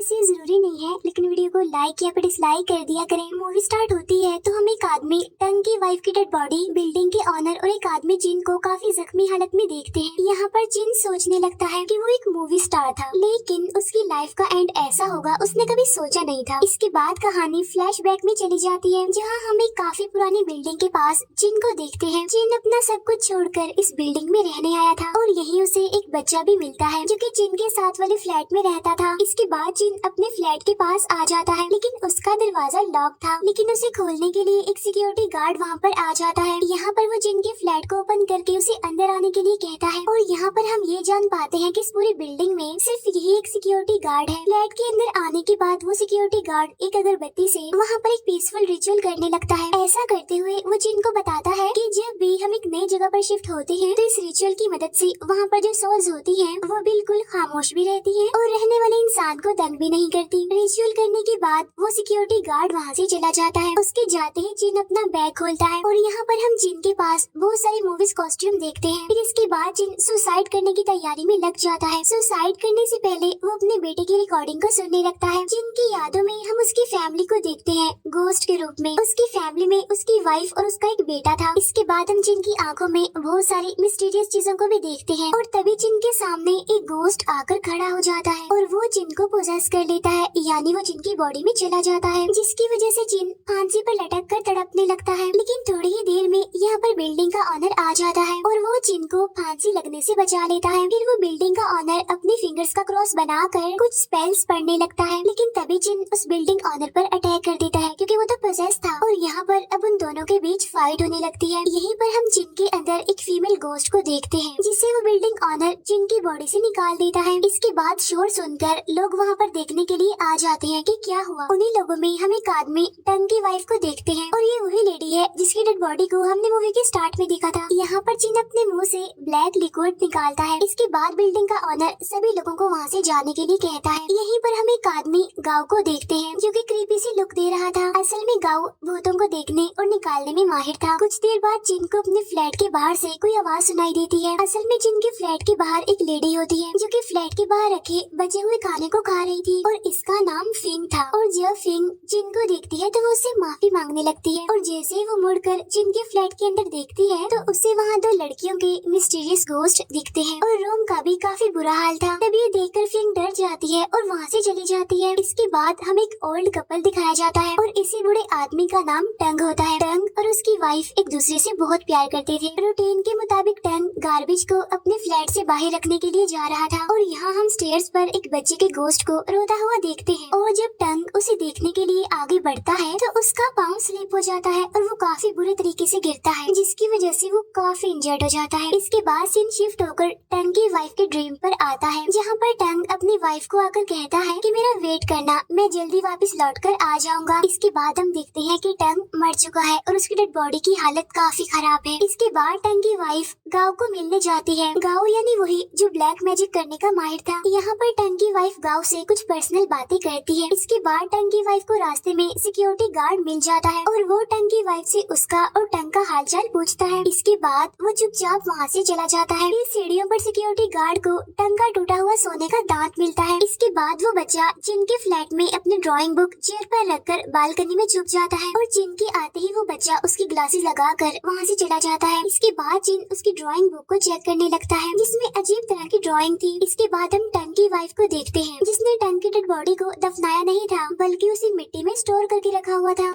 वैसे जरूरी नहीं है, लेकिन वीडियो को लाइक या फिर डिसलाइक कर दिया करें। मूवी स्टार्ट होती है तो हम एक आदमी टंग की वाइफ की डेड बॉडी, बिल्डिंग के ऑनर और एक आदमी जिन को काफी जख्मी हालत में देखते हैं। यहाँ पर जिन सोचने लगता है कि वो एक मूवी स्टार था, लेकिन उसकी लाइफ का एंड ऐसा होगा उसने कभी सोचा नहीं था। इसके बाद कहानी फ्लैशबैक में चली जाती है, जहाँ हम एक काफी पुरानी बिल्डिंग के पास जिन को देखते हैं। जिन अपना सब कुछ छोड़कर इस बिल्डिंग में रहने आया था और यहीं उसे एक बच्चा भी मिलता है जो कि जिन के साथ वाले फ्लैट में रहता था। इसके बाद जिन अपने फ्लैट के पास आ जाता है, लेकिन उसका दरवाजा लॉक था, लेकिन उसे खोलने के लिए एक सिक्योरिटी गार्ड वहाँ पर आ जाता है। यहाँ पर वो जिन के फ्लैट को ओपन करके उसे अंदर आने के लिए कहता है और यहाँ पर हम ये जान पाते हैं कि इस पूरी बिल्डिंग में सिर्फ यही एक सिक्योरिटी गार्ड है। फ्लैट के अंदर आने के बाद वो सिक्योरिटी गार्ड एक अगरबत्ती से वहाँ पर एक पीसफुल रिचुअल करने लगता है। ऐसा करते हुए वो जिन को बताता है कि जब भी हम एक नई जगह पर शिफ्ट होते हैं तो इस रिचुअल की मदद से वहाँ पर जो सोल्स होती हैं वो बिल्कुल खामोश भी रहती हैं और रहने वाले इंसान को तंग भी नहीं करती। रिचुअल करने के बाद वो सिक्योरिटी गार्ड वहाँ से चला जाता है। उसके जाते ही जिन अपना बैग खोलता है और यहाँ पर हम जिन के पास बहुत सारी मूवीज कॉस्ट्यूम देखते हैं। फिर इसके बाद जिन सुसाइड करने की तैयारी में लग जाता है। सुसाइड करने से पहले वो अपने बेटे की रिकॉर्डिंग को सुनने लगता है। जिन की यादों में हम उसकी फैमिली को देखते हैं गोस्ट के रूप में। उसकी फैमिली में उसकी वाइफ और उसका एक बेटा था। इसके बाद हम जिन की आंखों में बहुत सारी मिस्टीरियस चीजों को भी देखते हैं और तभी जिन के सामने एक गोस्ट आकर खड़ा हो जाता है और वो जिन को पोजेस कर लेता है, यानी वो जिन की बॉडी में चला जाता है, जिसकी वजह से जिन फांसी पर लटक कर तड़पने लगता है। लेकिन थोड़ी ही देर में यहाँ पर बिल्डिंग का ऑनर आ जाता है और वो जिन को फांसी लगने से बचा लेता है। फिर वो बिल्डिंग का ऑनर अपनी फिंगर्स का क्रॉस बनाकर कुछ स्पेल्स पढ़ने लगता है, लेकिन तभी जिन उस बिल्डिंग ऑनर पर अटैक कर देता है क्योंकि वो तो पोजेस था और यहाँ पर अब उन दोनों के बीच फाइट होने लगती है। यहीं पर हम जिन के अंदर एक फीमेल गोस्ट को देखते हैं, जिसे वो बिल्डिंग ऑनर जिन की बॉडी से निकाल देता है। इसके बाद शोर सुनकर लोग वहाँ पर देखने के लिए आ जाते हैं कि क्या हुआ। उन्हीं लोगों में हम एक आदमी टंग की वाइफ को देखते हैं और ये वही लेडी है जिसकी डेड बॉडी को हमने मूवी के स्टार्ट में देखा था। यहाँ पर जिन अपने मुंह से ब्लैक लिक्विड निकालता है। इसके बाद बिल्डिंग का ऑनर सभी लोगों को वहाँ से जाने के लिए कहता है। यहीं पर हम एक आदमी गाँव को देखते हैं जो कि क्रीपी सी लुक दे रहा था। असल में गाँव भूतों को देखने और निकालने में माहिर था। कुछ देर बाद जिन को अपने फ्लैट के बाहर से कोई आवाज सुनाई देती है। असल में जिन के फ्लैट के बाहर एक लेडी होती है जो कि फ्लैट के बाहर रखे बचे हुए खाने को खा रही थी और इसका नाम फिंग था। और जब फिंग जिन को देखती है तो वो उससे माफी मांगने लगती है और जैसे ही वो मुड़कर जिन के फ्लैट के अंदर देखती है तो उसे वहाँ दो लड़कियों के मिस्टीरियस गोस्ट दिखते हैं और रूम का भी काफी बुरा हाल था। तभी ये देखकर फिंग डर जाती है और वहाँ से चली जाती है। इसके बाद हम एक ओल्ड कपल दिखाया जाता है और इसी बूढ़े आदमी का नाम टंग होता है। टंग और उसकी वाइफ एक दूसरे से बहुत प्यार करते थे। रूटीन के मुताबिक टंग गार्बेज को अपने फ्लैट से बाहर रखने के लिए जा रहा था और यहाँ हम स्टेयर्स पर एक बच्चे के गोस्ट को रोता हुआ देखते हैं और जब टंग उसे देखने के लिए आगे बढ़ता है तो उसका पाँव स्लिप हो जाता है और वो काफी बुरे तरीके से गिरता है, जिसकी वजह से वो काफी इंजर्ड हो जाता है। इसके बाद सीन शिफ्ट होकर टंग की वाइफ के ड्रीम पर आता है, जहाँ पर टंग अपनी वाइफ को आकर कहता है कि मेरा वेट करना, मैं जल्दी वापस लौट कर आ जाऊंगा। इसके बाद हम देखते हैं कि टंग मर चुका है और उसकी डेड बॉडी की हालत काफी खराब है। इसके बाद टंग की वाइफ गाँव को मिलने जाती है। गाँव यानी वही जो ब्लैक मैजिक करने का माहिर था। यहाँ पर टंग की वाइफ गाँव से कुछ पर्सनल बातें करती है। इसके बाद टंग की वाइफ को रास्ते में सिक्योरिटी गार्ड मिल जाता है और वो टंग की वाइफ से उसका और टंग का हालचाल पूछता है। इसके बाद वो चुपचाप वहाँ से चला जाता है। फिर सीढ़ियों पर सिक्योरिटी गार्ड को टंग का टूटा हुआ सोने का दांत मिलता है। इसके बाद वो बच्चा जिनके फ्लैट में अपनी ड्राइंग बुक चेयर पर रखकर बालकनी में छुप जाता है और जिन के आते ही वो बच्चा उसकी ग्लासेस लगाकर वहाँ से चला जाता है। इसके बाद जिन उसकी ड्राइंग बुक को चेक करने लगता है जिसमें अजीब तरह की ड्राइंग थी। इसके बाद हम टंग की वाइफ को देखते हैं जिसने टंग की डेड बॉडी को दफनाया नहीं था बल्कि उसे मिट्टी में स्टोर करके रखा हुआ था।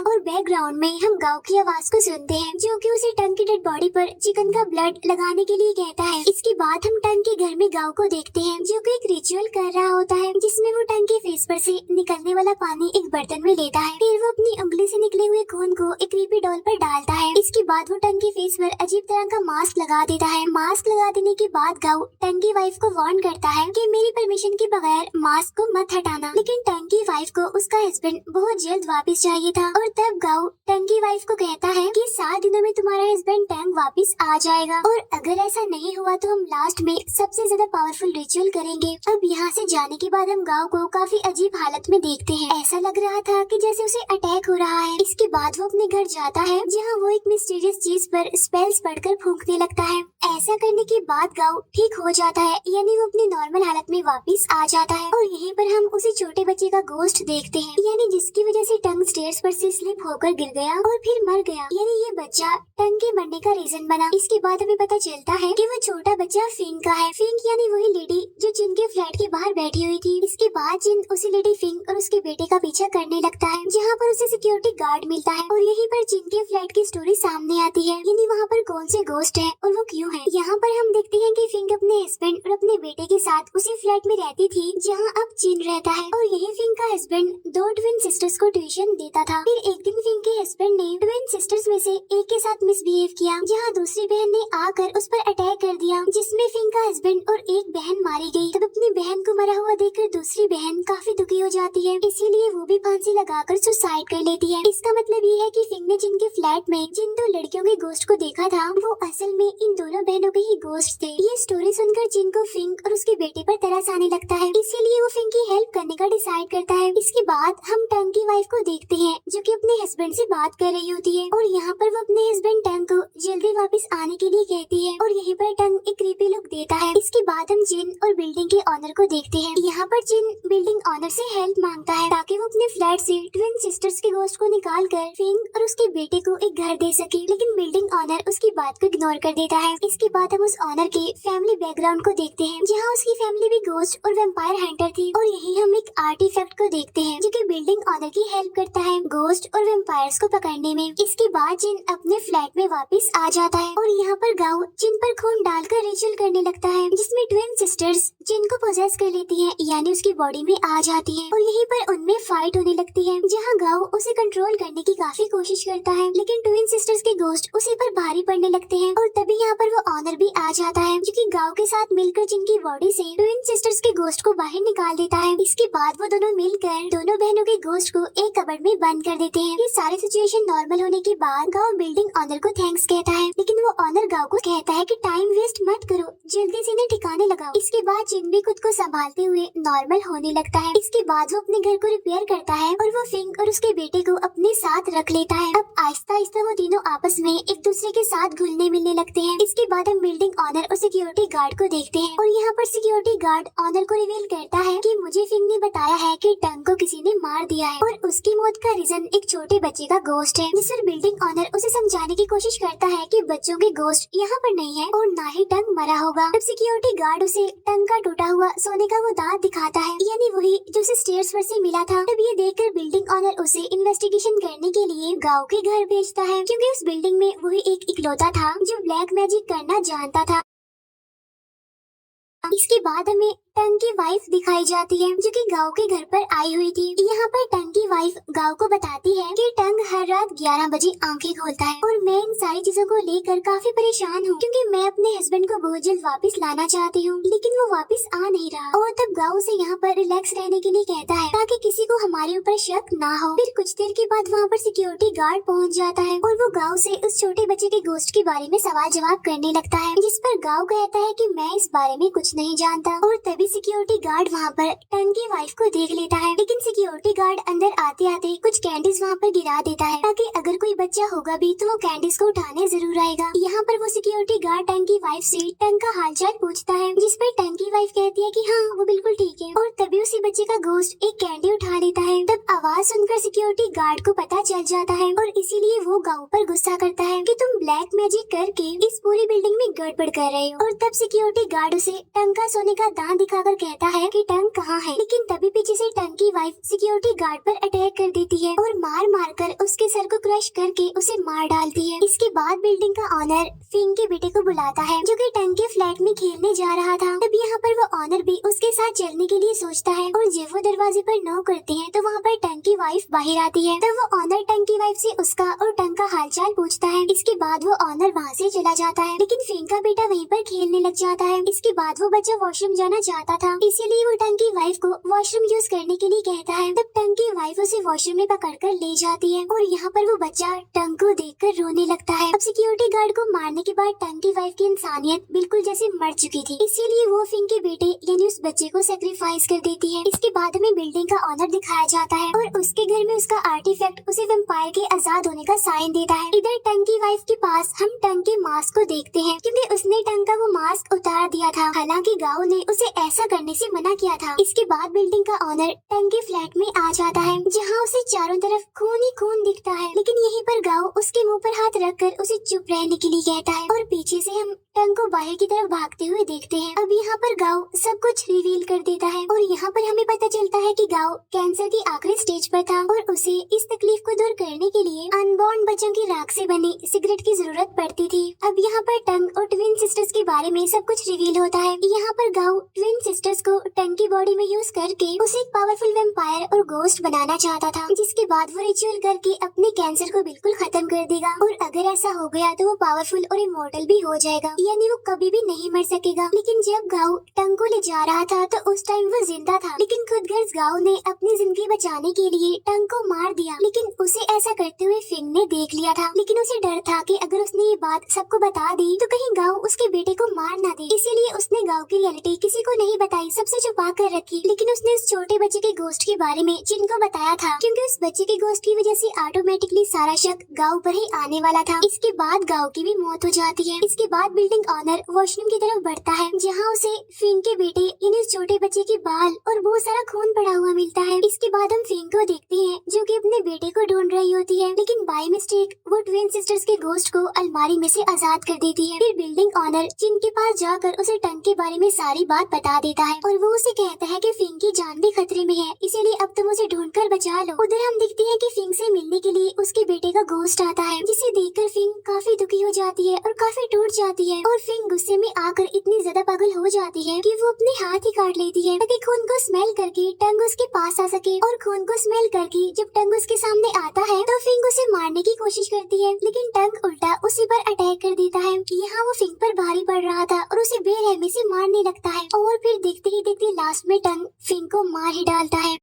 और बैकग्राउंड में हम गाँव की आवाज को सुनते हैं जो कि उसे टंग की डेड बॉडी पर चिकन का ब्लड लगाने के लिए कहता है। इसके बाद हम टंग के घर में गाँव को देखते हैं जो कि एक रिचुअल कर रहा होता है जिसमें वो टंग के फेस पर से निकलने वाला पानी एक बर्तन में लेता है। फिर वो अपनी उंगली से निकले हुए खून को एक क्रीपी डॉल पर डालता है। इसके बाद वो टंग के फेस पर अजीब तरह का मास्क लगा देता है। मास्क लगा देने के बाद गाँव टंग की वाइफ को वार्न करता है कि मेरी परमिशन के बगैर मास्क को मत हटाना, लेकिन टंग की वाइफ को उसका हस्बैंड बहुत जल्द वापस चाहिए था और तब गाओ टंग की वाइफ को कहता है कि 7 दिनों में तुम्हारा हस्बैंड टंग वापस आ जाएगा और अगर ऐसा नहीं हुआ तो हम लास्ट में सबसे ज्यादा पावरफुल रिचुअल करेंगे। अब यहाँ से जाने के बाद हम गाओ को काफी अजीब हालत में देखते हैं। ऐसा लग रहा था कि जैसे उसे अटैक हो रहा है। इसके बाद वो अपने घर जाता है जहाँ वो एक मिस्टीरियस चीज पर स्पेल्स पढ़कर फूंकने लगता है। ऐसा करने के बाद गाओ ठीक हो जाता है, यानी वो अपनी नॉर्मल हालत में वापस आ जाता है। और यहीं पर हम उसी छोटे बच्चे का गोश्त देखते हैं, यानी जिसकी वजह से टंग स्टेयर्स पर से स्लिप होकर गिर गया और फिर मर गया, यानी ये बच्चा टंग के मरने का रीजन बना। इसके बाद हमें पता चलता है कि वो छोटा बच्चा फिंग का है। फिंग यानी वही लेडी जो जिन के फ्लैट के बाहर बैठी हुई थी। इसके बाद जिन उसी लेडी फिंग और उसके बेटे का पीछा करने लगता है, जहाँ पर उसे सिक्योरिटी गार्ड मिलता है और यहीं पर जिन के फ्लैट की स्टोरी सामने आती है, यानी वहाँ पर कौन से गोस्ट है और वो क्यों है। यहाँ पर हम देखते हैं कि फिंग अपने हस्बैंड और अपने बेटे के साथ उसी फ्लैट में रहती थी जहाँ अब जिन रहता है और यही फिंग का हस्बैंड 2 ट्विन सिस्टर्स को ट्यूशन देता था। फिर एक दिन फिंग के हस्बैंड ने ट्विन सिस्टर्स में से एक के साथ मिसबिहेव किया, जहाँ दूसरी बहन ने आकर उस पर अटैक कर दिया, जिसमें फिंग का हस्बैंड और एक बहन मारी गई। तब अपनी बहन को मरा हुआ देखकर दूसरी बहन काफी दुखी हो जाती है, इसीलिए वो भी फांसी लगाकर सुसाइड कर लेती है। इसका मतलब ये है कि फिंग ने जिनके फ्लैट में जिन 2 लड़कियों के गोश्त को देखा था वो असल में इन दोनों बहनों के ही गोश्त थे। ये स्टोरी सुनकर जिन को फिंग और उसके बेटे पर तरस आने लगता है, इसीलिए वो फिंग की हेल्प करने का डिसाइड करता है। इसके बाद हम टंग की वाइफ को देखते हैं जो कि अपने हस्बैंड से बात कर रही होती है और यहाँ पर वो अपने हस्बैंड टंग को जल्दी वापस आने के लिए कहती है और यहीं पर टंग एक क्रीपी लुक देता है। इसके बाद हम जिन और बिल्डिंग के ऑनर को देखते हैं। यहाँ पर जिन बिल्डिंग ऑनर से हेल्प मांगता है ताकि वो अपने फ्लैट से ट्विन सिस्टर्स के गोश्त को निकाल कर फिंग और उसके बेटे को एक घर दे सके, लेकिन बिल्डिंग ऑनर उसकी बात को इग्नोर कर देता है। इसके बाद हम उस ऑनर के फैमिली बैकग्राउंड को देखते हैं, जहाँ उसकी फैमिली भी गोश्त और वैम्पायर हंटर थी और यही हम एक आर्टिफैक्ट को देखते हैं जो कि बिल्डिंग ऑनर की हेल्प करता है गोश्त और वैम्पायर्स को पकड़ने में। इसके बाद जिन अपने फ्लैट में वापस आ जाता है और यहाँ पर गाओ जिन पर खून डालकर रिचुअल करने लगता है, जिसमें ट्विन सिस्टर्स जिनको पोजेस कर लेती हैं, यानी उसकी बॉडी में आ जाती हैं और यहीं पर उनमें फाइट होने लगती है, जहाँ गाओ उसे कंट्रोल करने की काफी कोशिश करता है, लेकिन ट्विन सिस्टर्स के गोश्त उसी पर भारी पड़ने लगते हैं और तभी यहाँ पर वो ऑनर भी आ जाता है जो कि गाओ के साथ मिलकर जिनकी बॉडी से ट्विन सिस्टर्स के गोश्त को बाहर निकाल देता है। इसके बाद वो दोनों मिलकर दोनों बहनों के गोश्त को एक कबर्ड में बंद कर देते हैं। ये सारी सिचुएशन नॉर्मल होने के बाद गाओ बिल्डिंग ऑनर को थैंक्स कहता है, लेकिन वो ऑनर गाओ को कहता है कि टाइम वेस्ट मत करो, जल्दी से इन्हें ठिकाने लगाओ। इसके बाद जिन भी खुद को संभालते हुए नॉर्मल होने लगता है। इसके बाद वो अपने घर को रिपेयर करता है और वो फिंग और उसके बेटे को अपने साथ रख लेता है। अब आहिस्ता आहिस्ता वो तीनों आपस में एक दूसरे के साथ घुलने मिलने लगते हैं। इसके बाद हम बिल्डिंग ऑनर और सिक्योरिटी गार्ड को देखते हैं और यहाँ पर सिक्योरिटी गार्ड ऑनर को रिवील करता है कि मुझे फिंग ने बताया है कि टंग को किसी ने मार दिया है और उसकी मौत का रीजन एक छोटे बच्चे का गोश्त है, जिस पर बिल्डिंग ऑनर उसे समझाने की कोशिश करता है कि बच्चों के गोश्त यहाँ पर नहीं है और ना ही टंग मरा होगा। तब सिक्योरिटी गार्ड उसे टंग का टूटा हुआ सोने का वो दांत दिखाता है, यानी वही जो उसे स्टेयर्स पर से मिला था। तब ये देखकर बिल्डिंग ऑनर उसे इन्वेस्टिगेशन करने के लिए गांव के घर भेजता है, क्योंकि उस बिल्डिंग में वही एक इकलौता था जो ब्लैक मैजिक करना जानता था। इसके बाद हमें टंग की वाइफ दिखाई जाती है जो कि गांव के घर पर आई हुई थी। यहाँ पर टंग की वाइफ गांव को बताती है कि टंग हर रात 11 बजे आंखें खोलता है और मैं इन सारी चीजों को लेकर काफी परेशान हूँ, क्योंकि मैं अपने हस्बैंड को बहुत जल्द वापस लाना चाहती हूँ, लेकिन वो वापस आ नहीं रहा। और तब गांव से यहाँ पर रिलैक्स रहने के लिए कहता है ताकि किसी को हमारे ऊपर शक ना हो। फिर कुछ देर के बाद वहाँ पर सिक्योरिटी गार्ड पहुँच जाता है और वो गाँव से उस छोटे बच्चे के गोश्त के बारे में सवाल जवाब करने लगता है, जिस पर गाँव कहता है कि मैं इस बारे में कुछ नहीं जानता। और तभी सिक्योरिटी गार्ड वहाँ पर टंग की वाइफ को देख लेता है, लेकिन सिक्योरिटी गार्ड अंदर आते आते कुछ कैंडीज वहाँ पर गिरा देता है ताकि अगर कोई बच्चा होगा भी तो वो कैंडीज को उठाने जरूर आएगा। यहाँ पर वो सिक्योरिटी गार्ड टंग की वाइफ से टंग का हालचाल पूछता है, जिस पर टंग की वाइफ कहती है कि हाँ वो बिल्कुल ठीक है। और तभी उसी बच्चे का गोश्त एक कैंडी उठा लेता है। तब आवाज सुनकर सिक्योरिटी गार्ड को पता चल जाता है और इसीलिए वो गाँव पर गुस्सा करता है कि तुम ब्लैक मैजिक करके इस पूरी बिल्डिंग में गड़बड़ कर रहे हो। और तब सिक्योरिटी गार्ड उसे टंग का सोने का दांत दिखाकर कहता है कि टंग कहाँ है, लेकिन तभी पीछे से टंग की वाइफ सिक्योरिटी गार्ड पर अटैक कर देती है और मार मार कर उसके सर को क्रश करके उसे मार डालती है। इसके बाद बिल्डिंग का ऑनर फिंग के बेटे को बुलाता है जो कि टंग के फ्लैट में खेलने जा रहा था। तब यहाँ पर वो ऑनर भी उसके साथ चलने के लिए सोचता है और जब वो दरवाजे पर नॉक करते हैं तो वहाँ पर टंग की वाइफ बाहर आती है। तब वो ऑनर टंग की वाइफ से उसका और टंग का हालचाल पूछता है। इसके बाद वो ऑनर वहाँ से चला जाता है, लेकिन फिंग का बेटा वहीं पर खेलने लग जाता है। इसके बाद वो बच्चा वॉशरूम जाना चाहता चाहता था, इसीलिए वो टंग की वाइफ को वॉशरूम यूज करने के लिए कहता है। तब टंग की वाइफ उसे वॉशरूम में पकड़कर ले जाती है और यहाँ पर वो बच्चा टंग को देखकर रोने लगता है। अब सिक्योरिटी गार्ड को मारने के बाद टंग की वाइफ की इंसानियत बिल्कुल जैसे मर चुकी थी, इसीलिए वो फिंग के बेटे यानी उस बच्चे को सेक्रीफाइस कर देती है। इसके बाद हमें बिल्डिंग का ऑनर दिखाया जाता है और उसके घर में उसका आर्टिफैक्ट उसे वैम्पायर के आजाद होने का साइन देता है। इधर टंग की वाइफ के पास हम टंग के मास्क को देखते हैं, क्योंकि उसने टंग का वो मास्क उतार दिया था, हालांकि गाओ ने उसे ऐसा करने से मना किया था। इसके बाद बिल्डिंग का ऑनर टंग के फ्लैट में आ जाता है, जहाँ उसे चारों तरफ खून ही खून दिखता है, लेकिन यहीं पर गाओ उसके मुंह पर हाथ रखकर उसे चुप रहने के लिए कहता है और पीछे से हम टंग को बाहर की तरफ भागते हुए देखते हैं। अब यहाँ पर गाओ सब कुछ रिवील कर देता है और यहाँ पर हमें पता चलता है कि गाओ कैंसर की आखिरी स्टेज पर था और उसे इस तकलीफ को दूर करने के लिए अनबॉर्न बच्चों की राख से बनी सिगरेट की जरूरत पड़ती थी। अब यहाँ पर टंग और ट्विन सिस्टर्स के बारे में सब कुछ रिवील होता है। यहाँ पर गाओ ट्विन सिस्टर्स को टंग की बॉडी में यूज करके उसे एक पावरफुल वैम्पायर और गोस्ट बनाना चाहता था, जिसके बाद वो रिचुअल करके अपने कैंसर को बिल्कुल खत्म कर देगा और अगर ऐसा हो गया तो वो पावरफुल और इमोर्टल भी हो जाएगा, यानी वो कभी भी नहीं मर सकेगा। लेकिन जब गाओ टंग को ले जा रहा था तो उस टाइम वो जिंदा था, लेकिन खुदगर्ज गाओ ने अपनी जिंदगी बचाने के लिए टंग को मार दिया, लेकिन उसे ऐसा करते हुए फिंग ने देख लिया था। लेकिन उसे डर था कि अगर उसने ये बात सबको बता दी तो कहीं गाओ उसके बेटे को मार ना दे, इसीलिए उसने गाओ की रियलिटी किसी को नहीं बताई, सबसे छुपा कर रखी। लेकिन उसने उस छोटे बच्चे के गोश्त के बारे में जिन को बताया था, क्योंकि उस बच्चे के गोश्त की वजह से ऑटोमेटिकली सारा शक गाओ पर ही आने वाला था। इसके बाद गाओ की भी मौत हो जाती है। इसके बाद बिल्डिंग ऑनर वॉशरूम की तरफ बढ़ता है, जहाँ उसे फिंग के बेटे यानी उस छोटे बच्चे के बाल और बहुत सारा खून पड़ा हुआ मिलता है। इसके बाद हम फिंग को देखते हैं जो कि अपने बेटे को ढूंढ रही होती है, लेकिन बाय मिस्टेक वो ट्विन सिस्टर्स के गोश्त को अलमारी में से आजाद कर देती है। फिर बिल्डिंग ऑनर जिन के पास जाकर उसे टंग के बारे में सारी बात बता देता है और वो उसे कहता है कि फिंग की जान भी खतरे में है, इसीलिए अब तुम उसे ढूंढ कर बचा लो। उधर हम देखते हैं कि फिंग से मिलने के लिए उसके बेटे का गोश्त आता है, जिसे देखकर फिंग काफी दुखी हो जाती है और काफी टूट जाती है और फिंग गुस्से में आकर इतनी ज्यादा पागल हो जाती है कि वो अपने हाथ ही काट लेती है ताकि खून को स्मेल करके टंग उसके पास आ सके। और खून को स्मेल करके जब टंग उसके सामने आता है तो फिंग उसे मारने की कोशिश करती है, लेकिन टंग उल्टा उसी पर अटैक कर देता है। यहाँ वो फिंग पर भारी पड़ रहा था और उसे बेरहमी से मारने लगता है और फिर देखते ही देखते लास्ट में टंग फिंग को मार ही डालता है।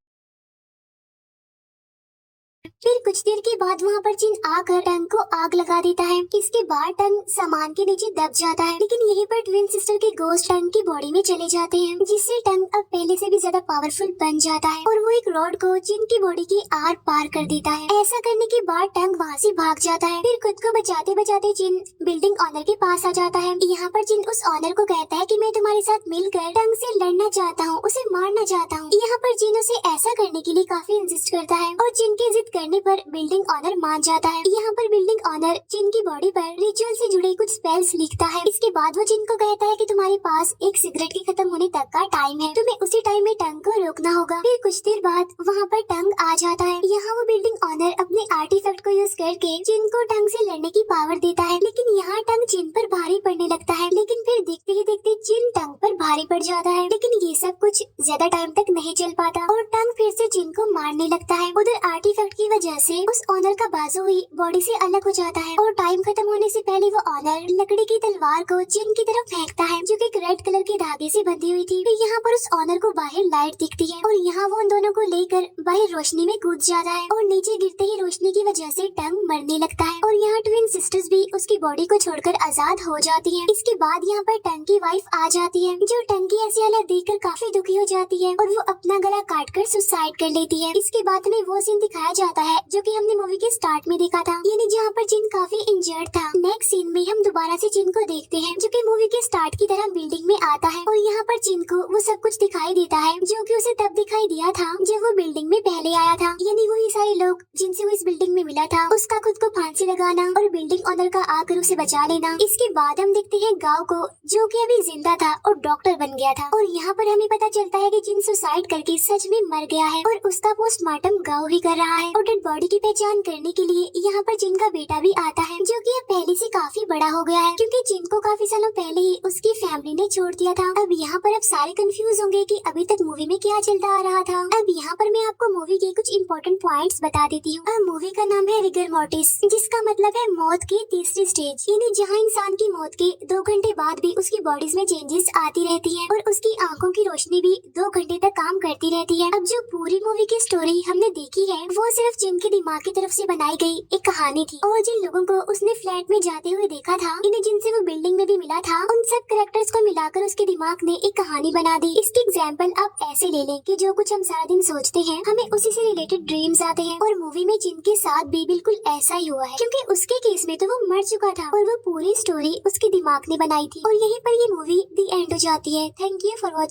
फिर कुछ देर के बाद वहाँ पर जिन आकर टंग को आग लगा देता है। इसके बाद टंग सामान के नीचे दब जाता है, लेकिन यहीं पर ट्विन सिस्टर के गोश्त टंग की बॉडी में चले जाते हैं, जिससे टंग अब पहले से भी ज्यादा पावरफुल बन जाता है और वो एक रॉड को जिन की बॉडी की आर पार कर देता है। ऐसा करने के बाद टंग वहाँ से भाग जाता है। फिर खुद को बचाते बचाते जिन बिल्डिंग ऑनर के पास आ जाता है। यहाँ पर जिन उस ऑनर को कहता है कि मैं तुम्हारे साथ मिलकर टंग से लड़ना चाहता हूँ, उसे मारना चाहता हूँ। यहाँ पर जिन उसे ऐसा करने के लिए काफी इंसिस्ट करता है और जिन की जिद करने पर बिल्डिंग ऑनर मान जाता है। यहाँ पर बिल्डिंग ऑनर जिन की बॉडी पर रिचुअल से जुड़े कुछ स्पेल्स लिखता है। इसके बाद वो जिन को कहता है कि तुम्हारे पास एक सिगरेट के खत्म होने तक का टाइम है, तुम्हें उसी टाइम में टंग को रोकना होगा। फिर कुछ देर बाद वहाँ पर टंग आ जाता है। यहाँ वो बिल्डिंग ऑनर अपने आर्टिफैक्ट को यूज करके जिन को टंग से लड़ने की पावर देता है, लेकिन यहाँ टंग जिन पर भारी पड़ने लगता है। लेकिन फिर देखते ही देखते जिन टंग पर भारी पड़ जाता है, लेकिन ये सब कुछ ज्यादा टाइम तक नहीं चल पाता और टंग फिर से जिन को मारने लगता है। उधर आर्टिफैक्ट की वजह से उस ऑनर का बाजू ही बॉडी से अलग हो जाता है और टाइम खत्म होने से पहले वो ऑनर लकड़ी की तलवार को जिन की तरफ फेंकता है, जो कि एक रेड कलर के धागे से बंधी हुई थी। फिर यहाँ पर उस ऑनर को बाहर लाइट दिखती है और यहाँ वो उन दोनों को लेकर बाहर रोशनी में कूद जाता है और नीचे गिरते ही रोशनी की वजह से टंग मरने लगता है और यहाँ ट्विन सिस्टर्स भी उसकी बॉडी को छोड़कर आजाद हो जाती है। इसके बाद यहाँ पर टंग की वाइफ आ जाती है, जो टंग की ऐसी हालत देखकर काफी दुखी हो जाती है और वो अपना गला काटकर सुसाइड कर लेती है। इसके बाद हमें वो सीन दिखाया जाता है जो कि हमने मूवी के स्टार्ट में देखा था, यानी जहाँ पर जिन काफी इंजर्ड था। नेक्स्ट सीन में हम दोबारा से जिन को देखते हैं, जो कि मूवी के स्टार्ट की तरह बिल्डिंग में आता है और यहाँ पर जिन को वो सब कुछ दिखाई देता है जो कि उसे तब दिखाई दिया था जब वो बिल्डिंग में पहले आया था, यानी वही सारे लोग जिनसे वो इस बिल्डिंग में मिला था, उसका खुद को फांसी लगाना और बिल्डिंग ऑनर का आकर उसे बचा लेना। इसके बाद हम देखते हैं गाँव को, जो कि अभी जिंदा था और डॉक्टर बन गया था और यहाँ पर हमें पता चलता है कि जिन सुसाइड करके सच में मर गया है और उसका पोस्टमार्टम गाँव ही कर रहा है और डेड बॉडी की पहचान करने के लिए यहाँ पर जिन का बेटा भी आता है, जो कि अब पहले से काफी बड़ा हो गया है, क्योंकि जिन को काफी सालों पहले ही उसकी फैमिली ने छोड़ दिया था। अब यहाँ पर अब सारे कंफ्यूज होंगे कि अभी तक मूवी में क्या चलता आ रहा था। अब यहाँ पर मैं आपको मूवी के कुछ इम्पोर्टेंट पॉइंट्स बता देती हूँ। अब मूवी का नाम है रिगर मोर्टिस, जिसका मतलब है मौत की तीसरी स्टेज, यानी जहाँ इंसान की मौत के 2 घंटे बाद भी उसकी बॉडीज में चेंजेस आती रहती है और उसकी आंखों की रोशनी भी 2 घंटे तक काम करती रहती है। अब जो पूरी मूवी की स्टोरी हमने देखी है वो सिर्फ जिन के दिमाग की तरफ से बनाई गई एक कहानी थी, और जिन लोगों को उसने फ्लैट में जाते हुए देखा था, इन्हें जिनसे वो बिल्डिंग में भी मिला था, उन सब कैरेक्टर्स को मिलाकर उसके दिमाग ने एक कहानी बना दी। इसकी एग्जाम्पल आप ऐसे ले लें कि जो कुछ हम सारा दिन सोचते हैं हमें उसी से रिलेटेड ड्रीम्स आते हैं, और मूवी में जिन के साथ भी बिल्कुल ऐसा ही हुआ है, क्योंकि उसके केस में तो वो मर चुका था और वो पूरी स्टोरी उसके दिमाग ने बनाई थी। और यहीं पर ये मूवी दी एंड हो जाती है। Thank you for watching.